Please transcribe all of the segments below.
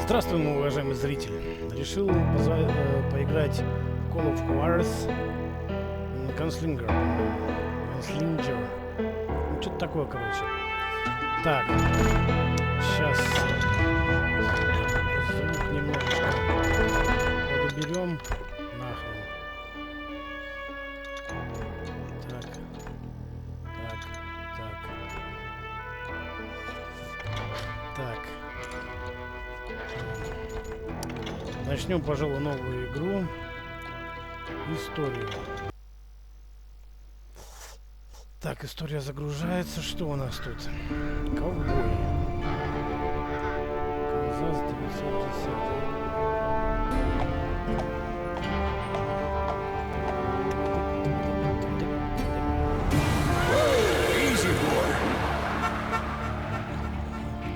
Здравствуй, мой уважаемый зритель. Решил поиграть в Call of Juarez Gunslinger. Ну, что-то такое, короче. Так, сейчас звук немножечко подуберем нахрен. Так. Начнем, пожалуй, новую игру. Историю. Так, история загружается. Что у нас тут? Ковбой. Канзас 910.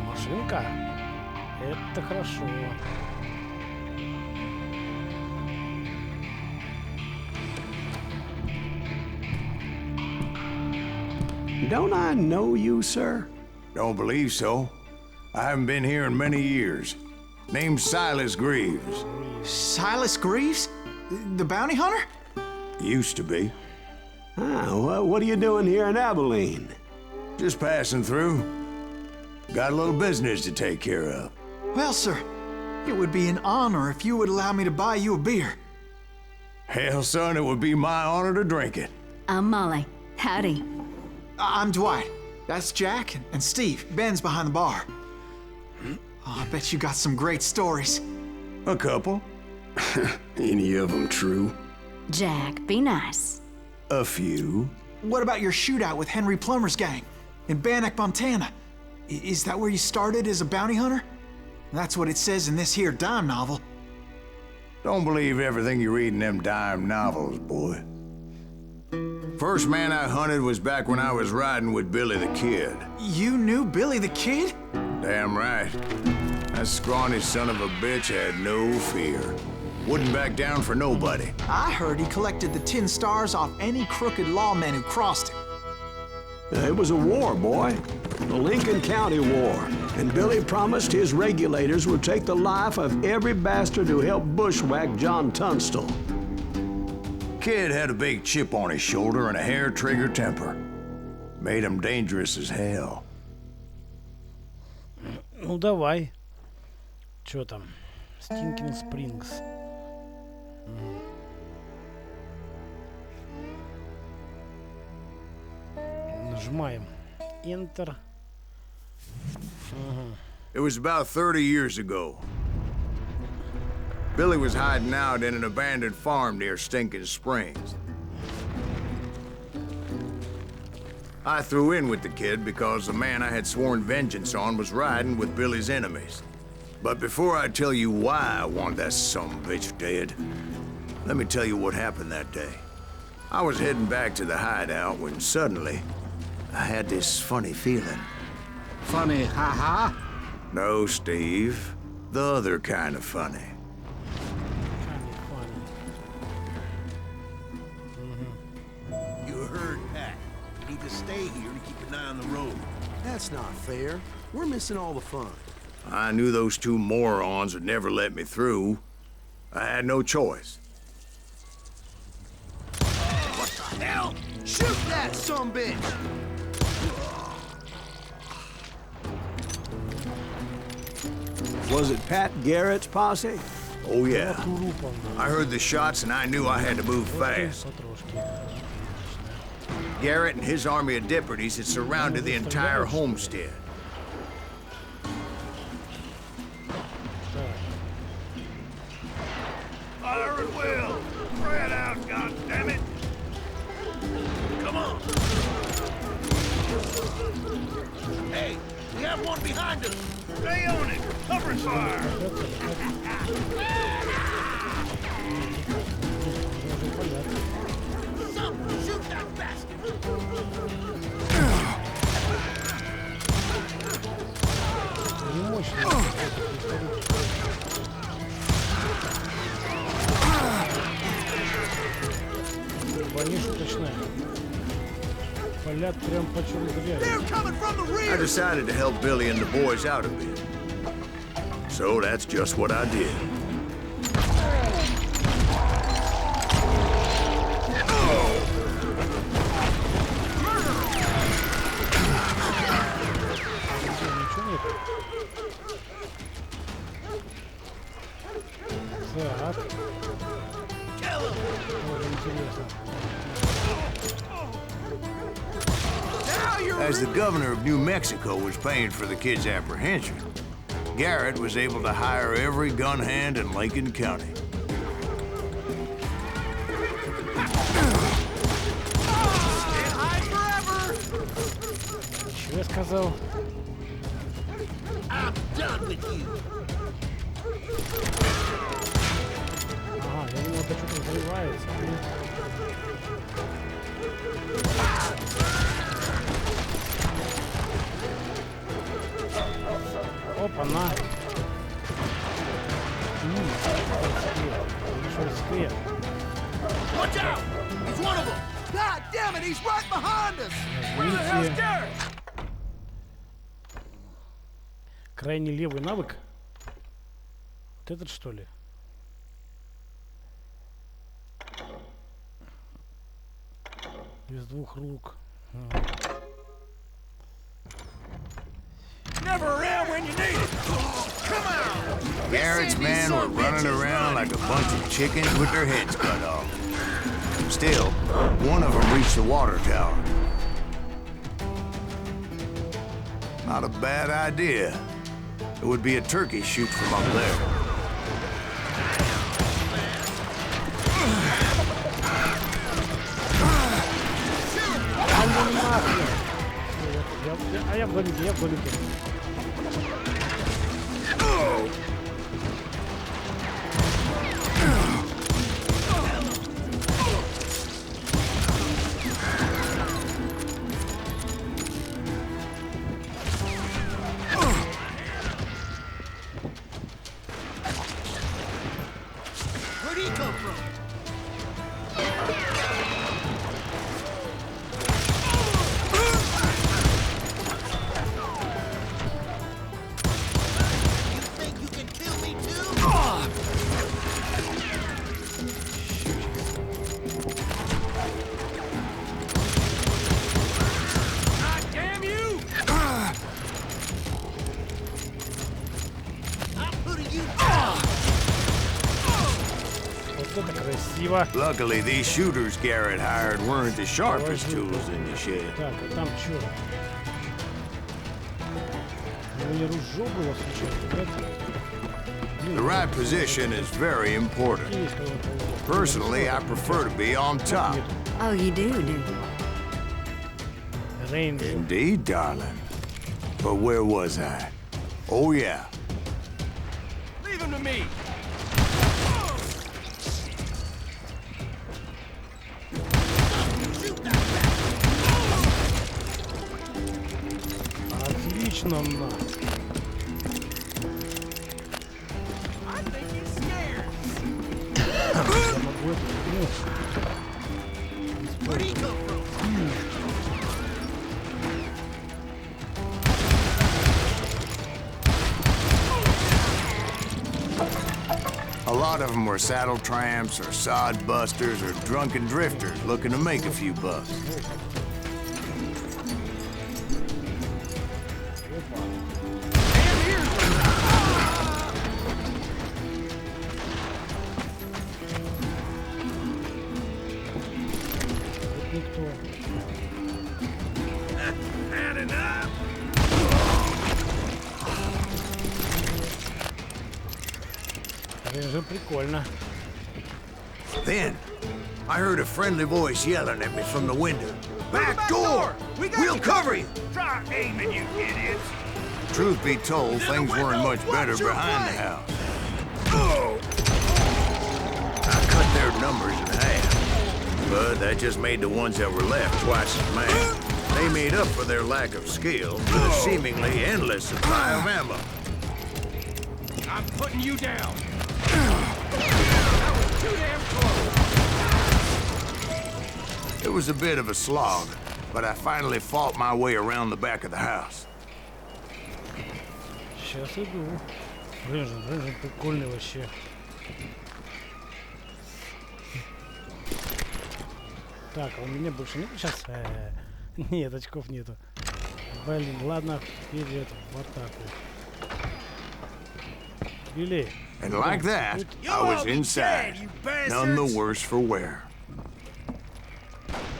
Машинка? Это хорошо. Don't I know you, sir? Don't believe so. I haven't been here in many years. Name's Silas Greaves. Silas Greaves? The bounty hunter? Used to be. Ah, well, what are you doing here in Abilene? Just passing through. Got a little business to take care of. Well, sir, it would be an honor if you would allow me to buy you a beer. Hell, son, it would be my honor to drink it. I'm Molly. Howdy. I'm Dwight. That's Jack and Steve. Ben's behind the bar. Oh, I bet you got some great stories. A couple. Any of them true? Jack, be nice. A few. What about your shootout with Henry Plummer's gang in Bannock, Montana? Is that where you started as a bounty hunter? That's what it says in this here dime novel. Don't believe everything you read in them dime novels, boy. First man I hunted was back when I was riding with Billy the Kid. You knew Billy the Kid? Damn right. That scrawny son of a bitch had no fear. Wouldn't back down for nobody. I heard he collected the 10 stars off any crooked lawman who crossed him. It was a war, boy. The Lincoln County War. And Billy promised his regulators would take the life of every bastard who helped bushwhack John Tunstall. Kid had a big chip on his shoulder and a hair-trigger temper. Made him dangerous as hell. Ну давай. Чё там? Stinking Springs. Нажимаем Enter. It was about 30 years ago. Billy was hiding out in an abandoned farm near Stinking Springs. I threw in with the kid because the man I had sworn vengeance on was riding with Billy's enemies. But before I tell you why I want that sumbitch dead, let me tell you what happened that day. I was heading back to the hideout when suddenly I had this funny feeling. Funny, ha-ha? No, Steve. The other kind of funny. You heard Pat. You need to stay here and keep an eye on the road. That's not fair. We're missing all the fun. I knew those two morons would never let me through. I had no choice. What the hell? Shoot that sumbitch! Was it Pat Garrett's posse? Oh yeah. I heard the shots and I knew I had to move fast. Garrett and his army of deputies had surrounded the entire homestead. Fire at will! Spread out, goddammit! Come on! Hey, we have one behind us! Stay on it! Cover fire! Shoot that bastard! Нешуточная. Палят прям по черной грязи. I decided to help Billy and the boys out a bit. So that's just what I did. Так. Тоже интересно. As the governor of New Mexico was paying for the kid's apprehension, Garrett was able to hire every gun hand in Lincoln County. Что я сказал? I'm done with you. Ага, я думал, это что-то взрывается. Опа-на! Сквер. Watch out! He's one of them! God damn it, he's right behind us! Where the hell's Garrett? Крайний левый навык. Вот этот, что ли? Из двух рук. Never around when you need it! Come on! Garrett's men were running around like a bunch of chickens with their heads cut off. Still, one of them reached the water tower. Not a bad idea. It would be a turkey shoot from up there. Я в домике, я в домике. Where'd he come from? You think you can kill me too? God damn you! I'm putting you down! Вот это красиво. Luckily, these shooters Garrett hired weren't the sharpest tools in the shed. Так, а там что? У меня ружье было случайно. The right position is very important. Personally, I prefer to be on top. Oh, you do? Рейнджер. Indeed, darling. But where was I? Oh, yeah. Leave him to me! Отлично, на. I think he's scared. Я могу это, ну, Where'd he come from? A lot of them were saddle tramps or sod busters or drunken drifters looking to make a few bucks. никто. Это прикольно. Then, I heard a friendly voice yelling at me from the window. Back door! We'll cover you! Try aiming, you idiots! Truth be told, things weren't much better behind the house. I cut their numbers in half, but that just made the ones that were left twice as mad. They made up for their lack of skill with a seemingly endless supply of ammo. I'm putting you down! That was too damn close! It was a bit of a slog, but I finally fought my way around the back of the house. Сейчас иду. Рыжий прикольный вообще. Так, а у меня больше нет сейчас? Нет, очков нету. Блин, ладно, вперед, в атаку. Билли. And like that, I was inside, none the worse for wear.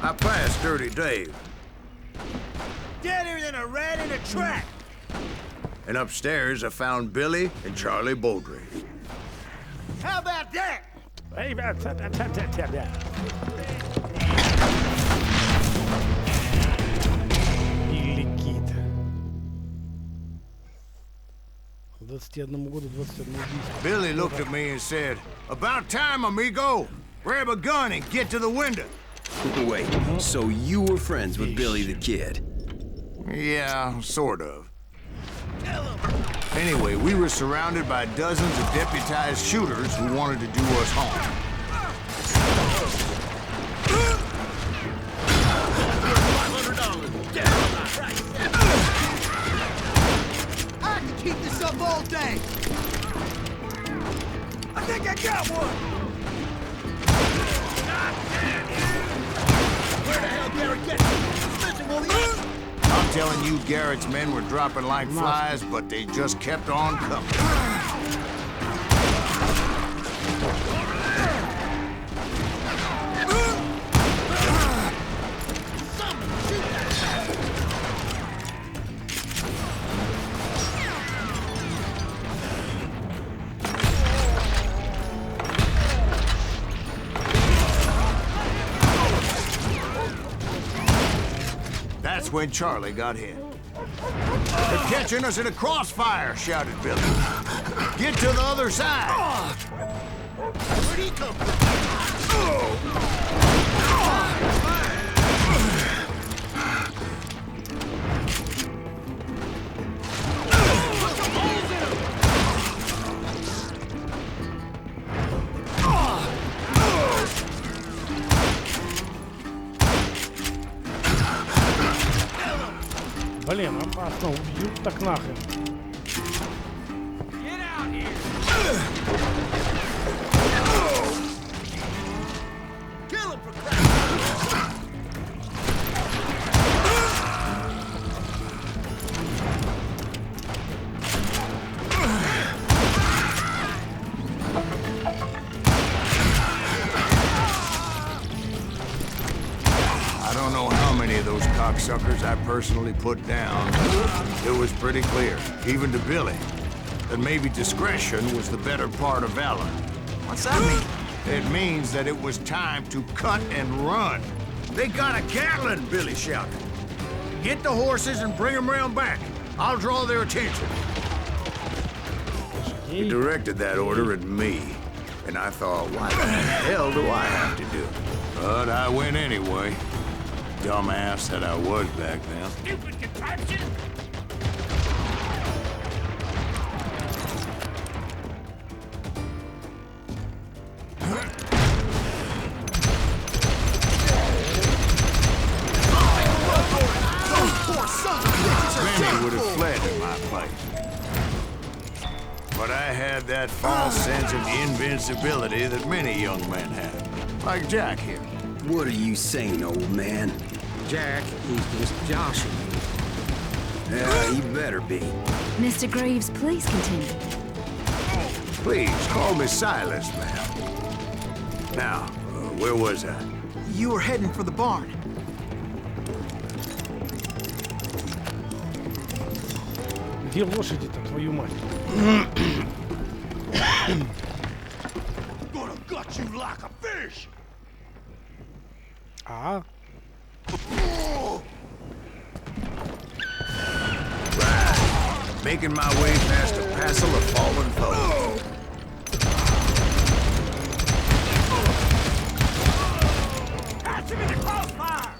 I passed Dirty Dave. Deader than a rat in a trap. And upstairs, I found Billy and Charlie Bowdre. How about that? Билли Кид. К 21 году 21 убийство. Billy looked at me and said, "About time, amigo. Grab a gun and get to the window." Wait, so you were friends with Billy the Kid? Yeah, sort of. Anyway, we were surrounded by dozens of deputized shooters who wanted to do us harm. I can keep this up all day. I think I got one. Where the hell Garrett get? Listen, will you? I'm telling you, Garrett's men were dropping like flies, but they just kept on coming. That's when Charlie got hit. "They're catching us in a crossfire," shouted Billy. "Get to the other side." Where'd he come from? Блин, опасно, убьют так нахрен. Kill him for crap. I don't know how many of those cocksuckers I personally put down. It was pretty clear, even to Billy, that maybe discretion was the better part of valor. What's that mean? It means that it was time to cut and run. "They got a Gatlin," Billy shouted. "Get the horses and bring them round back. I'll draw their attention." He directed that order at me, and I thought, what the hell do I have to do? But I went anyway. Dumbass that I was back then. Stupid contraption. Many would have fled in my place. But I had that false sense of invincibility that many young men have. Like Jack here. What are you saying, old man? Jack, he's just joshing you. Yeah, he better be. Mr. Greaves, please continue. Please, call me Silas, ma'am. Now, where was I? You were heading for the barn. Где лошади-то, твою мать? Gonna gut you like a fish. А? Making my way past a passel of fallen foes. Catch him in the crossfire.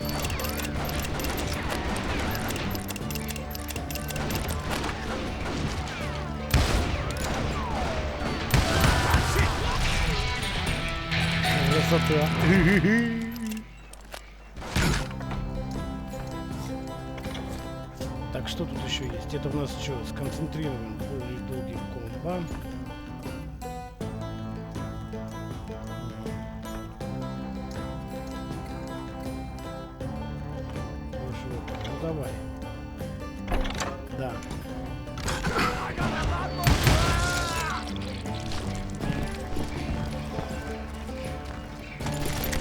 Красота. Так, что тут еще есть? Это у нас что? Сконцентрирован более долгий комбо. Ну давай. Да.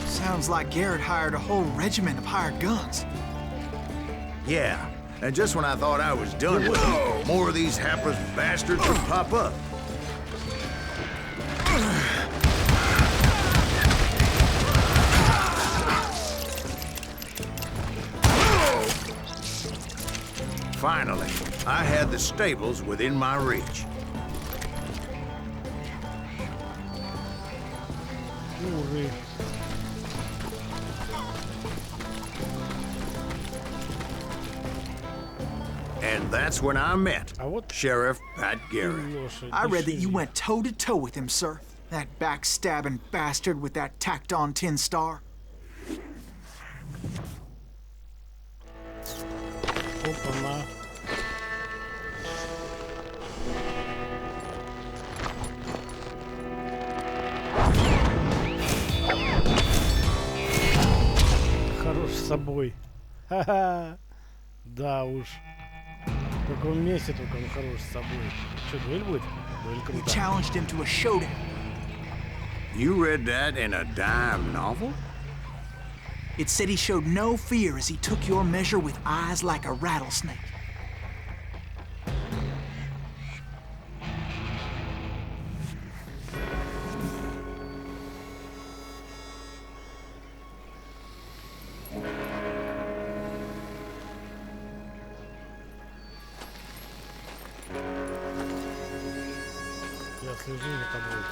Sounds like Garrett hired a whole regiment of hired guns. Yeah, and just when I thought I was done with them, more of these hapless bastards would pop up. Finally, I had the stables within my reach. Уры. And that's when I met А вот Sheriff Pat Garrett. лошадь. I read that you дешевле. went toe-to-toe with him, sir. That backstabbing bastard with that tacked-on tin star. Опа-на. Хорош с собой. Ха-ха. Да уж. В каком месте только он хорош с собой. Что, дуэль будет? Дуэль You круто. challenged him to a showdown. You read that in a dime novel? It said he showed no fear as he took your measure with eyes like a rattlesnake. Я слежу за тобой.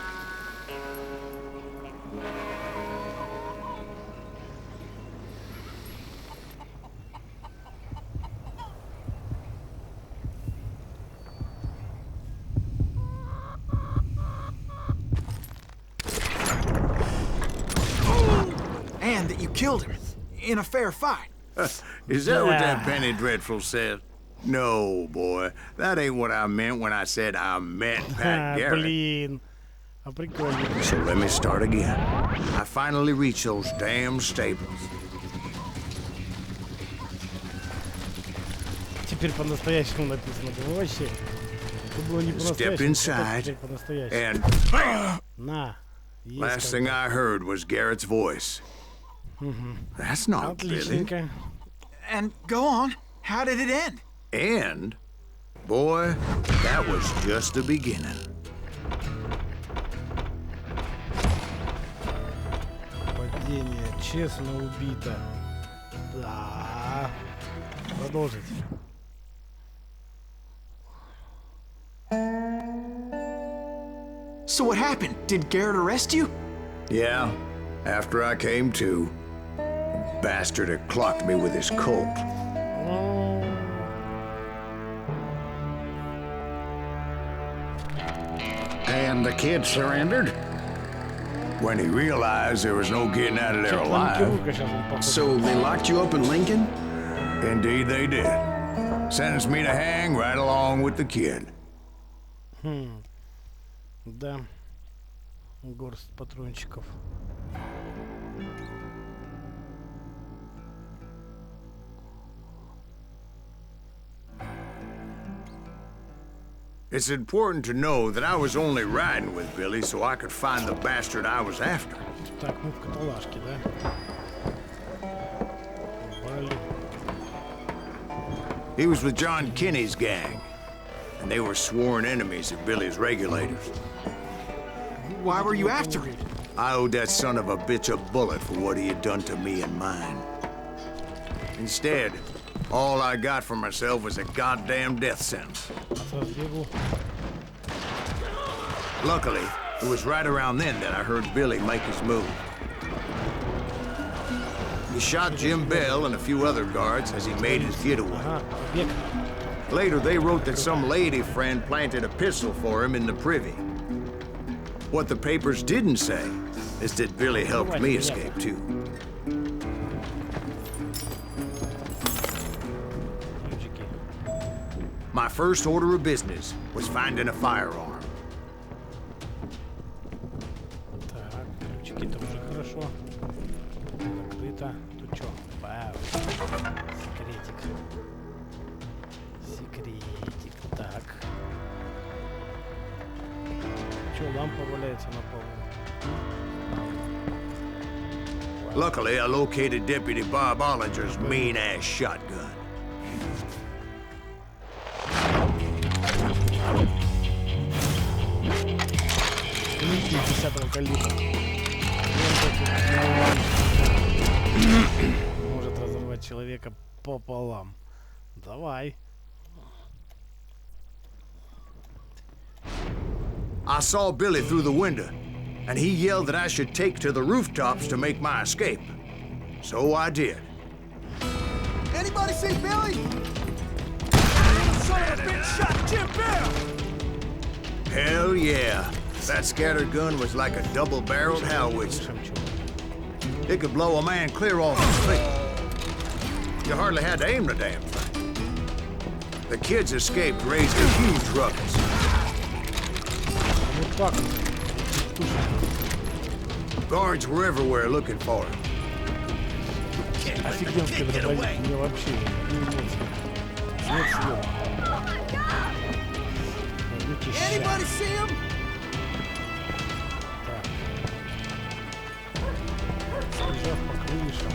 And that you killed him in a fair fight. Is that what that Yeah. Penny Dreadful said? No, boy. That ain't what I meant when I said I met Pat Garrett. Блин. А прикольно. So let me start again. I finally reached those damn stables. Теперь по-настоящему написано. Было вообще. Это было не Stepped по-настоящему. inside, Теперь по-настоящему. and На. Есть last thing I heard was Garrett's voice. That's not Billy. Отличненько. And go on. How did it end? And, boy, that was just the beginning. Падение честно убито. Да. Продолжить. So what happened? Did Garrett arrest you? Yeah, after I came to, the bastard had clocked me with his Colt. And the kid surrendered? When he realized there was no getting out of there alive, Фланкировка сейчас он походу. So they locked you up in Lincoln? indeed they did. Sentenced me to hang right along with the kid. Да. Горсть патрончиков. It's important to know that I was only riding with Billy so I could find the bastard I was after. Так, мы в каталажке, да? Блин. He was with John Kinney's gang, and they were sworn enemies of Billy's regulators. Why were you after him? I owed that son of a bitch a bullet for what he had done to me and mine. Instead, all I got for myself was a goddamn death sentence. Разбегу. Luckily, it was right around then that I heard Billy make his move. He shot Jim Bell and a few other guards as he made his getaway. Ага, побег. Later, they wrote that some lady friend planted a pistol for him in the privy. What the papers didn't say is that Billy helped me escape, too. Ключики. my first order of business was finding a firearm. Так, ключики-то уже хорошо. Закрыто. Тут что? Вау. Секретик. Секретик. Так. Что, лампа валяется на полу? Luckily, I located Deputy Bob Ollinger's mean-ass shotgun. Линки 10-го калибра. Может разорвать человека пополам. Давай. I saw Billy through the window, and he yelled that I should take to the rooftops to make my escape. So I did. Anybody see Billy? Son of a bitch shot Jim Bell! Hell yeah. That scattered gun was like a double-barreled howitzer. It could blow a man clear off his feet. You hardly had to aim the damn thing. The kids escaped, raised a huge ruckus. Вот так вот. Guards were everywhere looking for him. Офигенский дробовик. Мне вообще не эмоции. Нет слов. Anybody see him? Так. Скользят по крышам.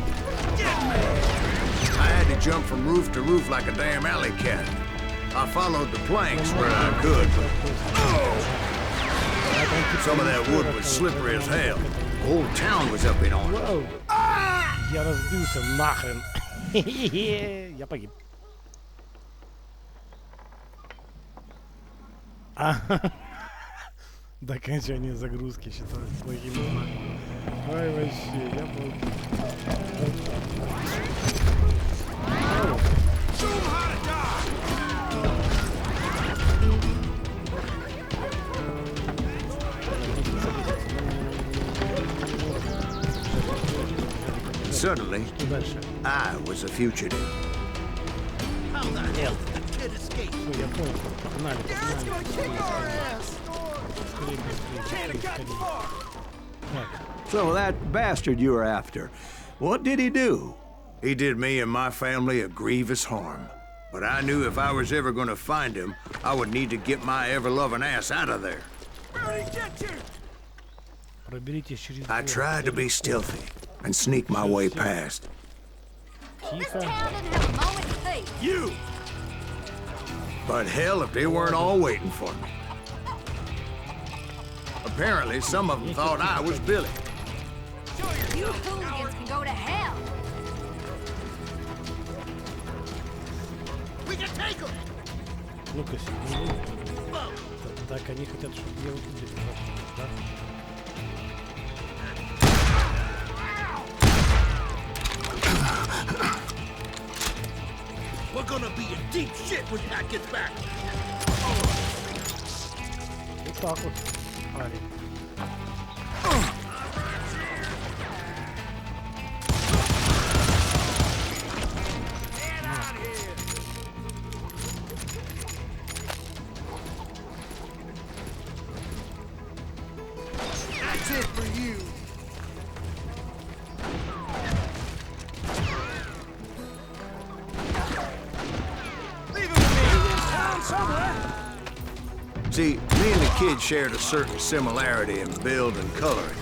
I had to jump from roof to roof like a damn alley cat. I followed the planks where I could, but some of that wood was slippery as hell. The whole town was up in arms. Вау. Я разбился нахрен. Я погиб. До окончания загрузки считалось плохим знаком. Ой, вообще, я был... Suddenly, Что дальше? I was a fugitive. How the hell did the kid escape? Все, я понял. Погнали, Dad's gonna kick our погнали. ass! Скорее, быстрее, быстрее, скорее. Так, So that bastard you were after, what did he do? He did me and my family a grievous harm. But I knew if I was ever going to find him, I would need to get my ever-loving ass out of there. Where'd he get you? проберитесь через... I двор. tried to be stealthy and sneak my way past. This Тихо. town didn't have a moment's peace. You! But hell, if they weren't all waiting for me. Apparently, some of them thought I was Billy. You hooligans can go to hell. We can take him! Ну-ка, секунду. Так, они хотят, чтобы я вот здесь, да? We're gonna be in deep shit when Pat gets back! Вот так вот, парень. That's it for you! Leave him to me! In town somewhere! See, me and the kid shared a certain similarity in build and coloring.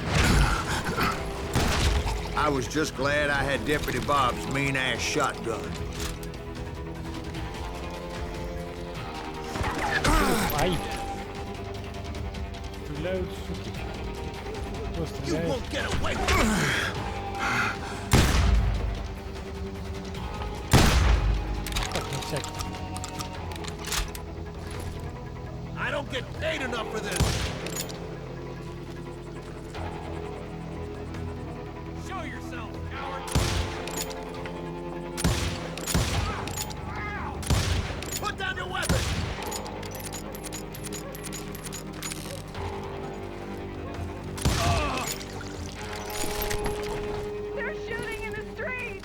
I was just glad I had Deputy Bob's mean-ass shotgun. Ай! Стреляют, суки. Кто You стреляет? won't get away with it! Так, на всякий. I don't get paid enough for this! Show yourself, coward! Put down your weapon! They're shooting in the street.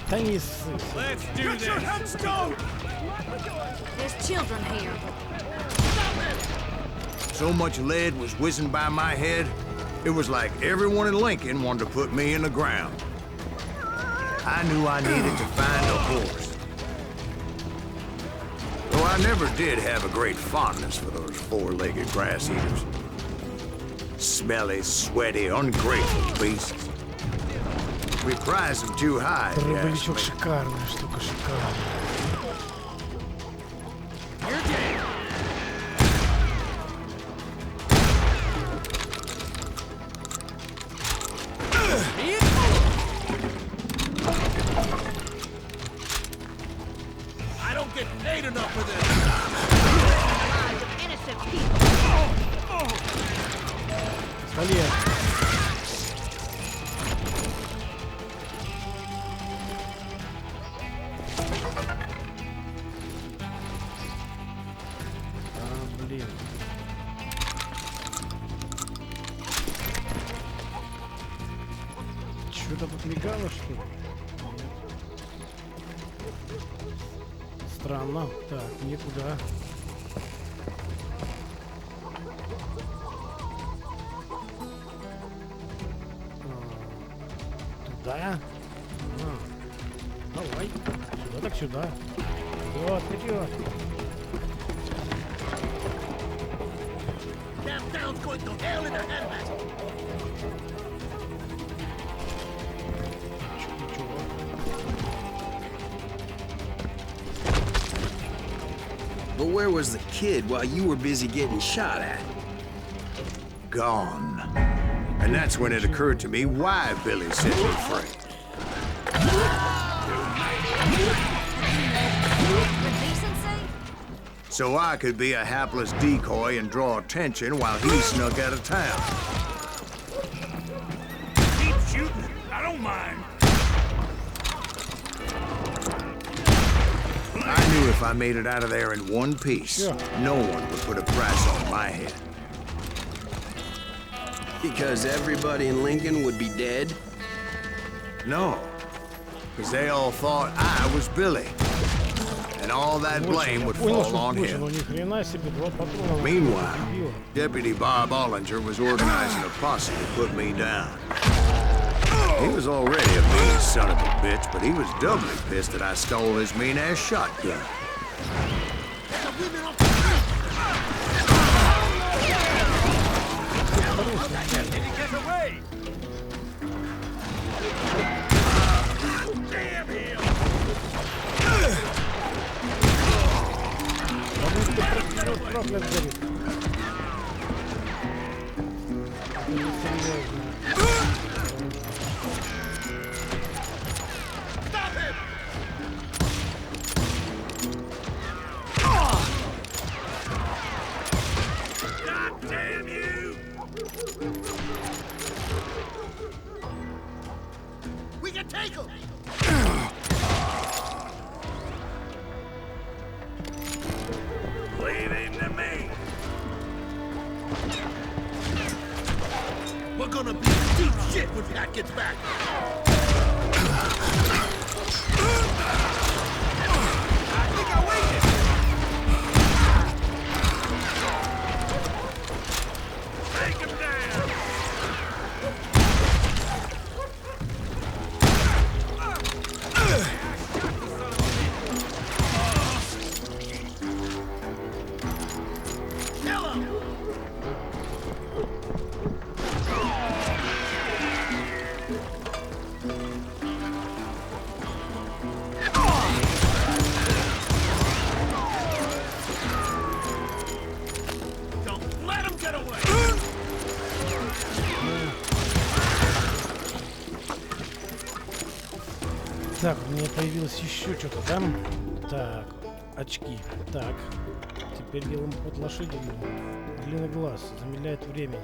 Да не ссы. Get your headstone! There's children here. So much lead was whizzing by my head, it was like everyone in Lincoln wanted to put me in the ground. I knew I needed to find a horse. Though I never did have a great fondness for those four-legged grass eaters. Smelly, sweaty, ungrateful beasts. We prize them too high, if you ask Дробовичок me. шикарная штука, шикарная. I don't get paid enough for this! Innocent people. Пистолет. Блин. Что-то тут мигало, что ли? Нет. Странно. Так, никуда. Туда? Давай. Сюда так сюда. Вот, вперед. Damn town's going to hell in a handbasket! Ничего. But where was the kid while you were busy getting shot at? Gone. And that's when it occurred to me why Billy set me free. For decency? So I could be a hapless decoy and draw attention while he snuck out of town. Keep shooting! I don't mind! I knew if I made it out of there in one piece, Yeah. no one would put a price on my head. Because everybody in Lincoln would be dead? No, because they all thought I was Billy. And all that blame would Понял, fall что on слышал, him. ни хрена себе, 2 патрона. Meanwhile, Убило. Deputy Bob Ollinger was organizing a posse to put me down. He was already a mean son of a bitch, but he was doubly pissed that I stole his mean-ass shotgun. Get away! Damn him! Проклят горит. Это несерьезно. God damn you! We can take him! Leave him to me! We're gonna be in deep shit when Pat gets back! I think I waited! Take him down! Kill him! Don't let him get away! Так, у меня появилось еще что-то, да? Так, очки. Так, теперь делаем под лошадью. Длинный глаз, замедляет время.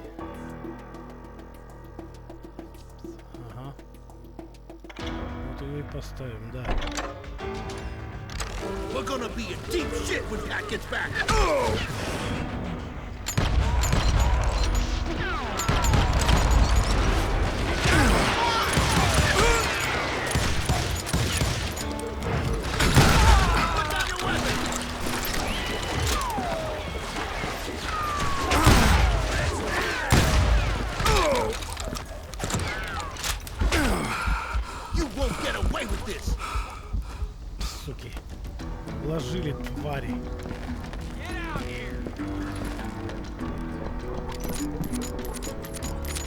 Ага. Вот его и поставим, да. We're gonna be in deep shit when Pat gets back!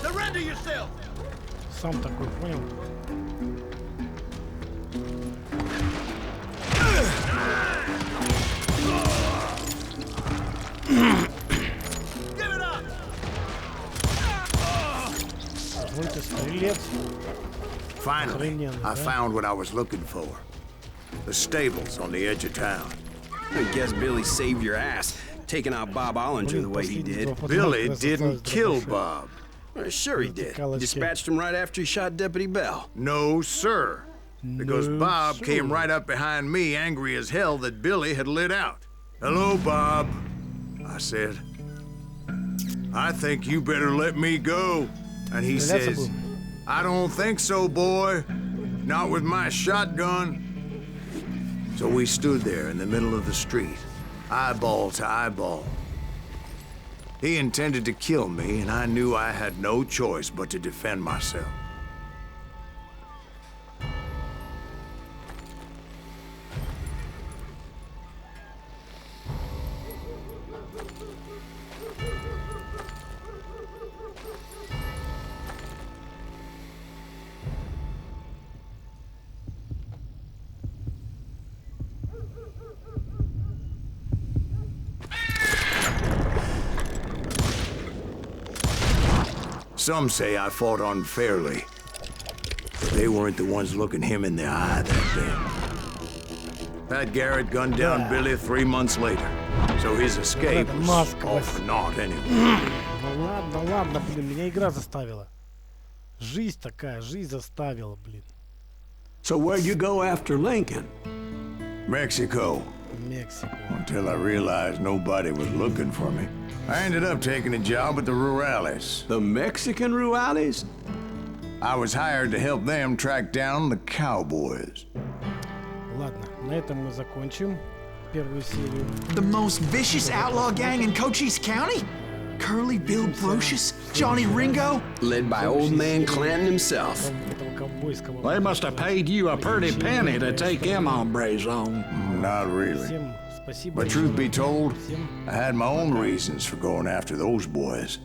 Surrender yourself! Сам такой, понял? Give it up! Ой, ты стрелец. Finally, I found what I was looking for. The stables on the edge of town. I guess Billy saved your ass, taking out Bob Ollinger the way he did. Billy didn't kill Bob. Well, sure he did. Dispatched him right after he shot Deputy Bell. No, sir. Because No, Bob sir. came right up behind me, angry as hell that Billy had lit out. Hello, Bob, I said. I think you better let me go. And he says, I don't think so, boy. Not with my shotgun. So we stood there in the middle of the street, eyeball to eyeball. He intended to kill me, and I knew I had no choice but to defend myself. Some say I fought unfairly, but they weren't the ones looking him in the eye that day. Pat Garrett gunned down Billy 3 months later, so his escape was all for naught anyway. Ну ладно, блин, меня игра заставила. Жизнь такая, жизнь заставила, блин. So where'd you go after Lincoln? Mexico, Мексику. until I realized nobody was looking for me. I ended up taking a job at the Rurales. The Mexican Rurales? I was hired to help them track down the cowboys. Ладно, на этом мы закончим первую серию. The most vicious outlaw gang in Cochise County? Curly Bill Brocious? Johnny Ringo? Led by old man Clanton himself. Этого ковбойского. They must have paid you a pretty penny to take them hombres on. Not really. Всем спасибо. But truth be told, Всем I had my own reasons for going after those boys.